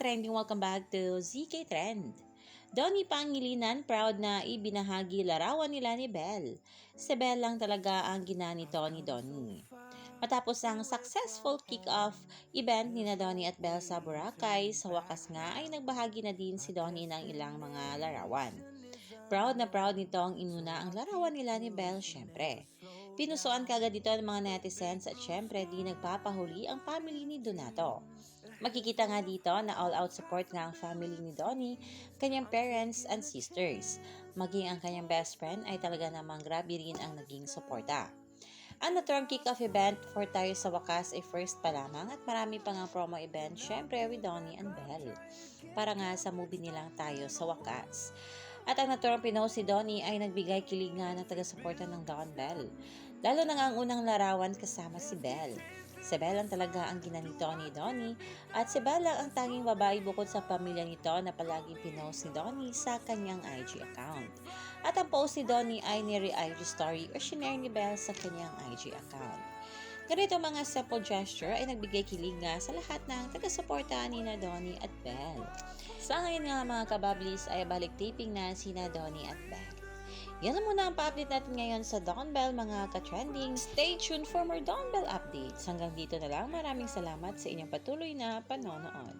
ka-trending, welcome back to ZK Trend. Donnie Pangilinan proud na ibinahagi larawan nila ni Belle. Si Belle lang talaga ang ginanito ni Donnie. Matapos ang successful kick-off event ni na Donnie at Belle sa Boracay, sa wakas nga ay nagbahagi na din si Donnie ng ilang mga larawan. Proud na proud nitong inuna ang larawan nila ni Belle syempre. Pinusuan kagad dito ng mga netizens at syempre di nagpapahuli ang family ni Donato. Makikita nga dito na all-out support nga ang family ni Donnie, kanyang parents and sisters. Maging ang kanyang best friend ay talaga namang grabe rin ang naging suporta. Ang naturang kick-off event for tayo sa wakas ay first pa lamang at marami pa nga promo event syempre with Donnie and Belle. Para nga sa movie nilang tayo sa wakas. At ang naturang pinost si Donnie ay nagbigay kilig nga ng taga-suporta ng Don Belle. Lalo na nga ang unang larawan kasama si Belle. Si Belle ang talaga ang ginanito ni Donnie at si Belle ang tanging babae bukod sa pamilya nito na palaging pinost ni Donnie sa kanyang IG account. At ang post ni Donnie ay ni-IG story o shinare ni Belle sa kanyang IG account. Ganito mga simple gesture ay nagbigay kilig nga sa lahat ng taga-suporta ni na Donnie at Belle. Sa ngayon nga mga kabablis ay balik taping na sina Donnie at Belle. Yan na muna ang pa-update natin ngayon sa Don Belle mga ka-trending. Stay tuned for more Don Belle updates. Hanggang dito na lang, maraming salamat sa inyong patuloy na panonood.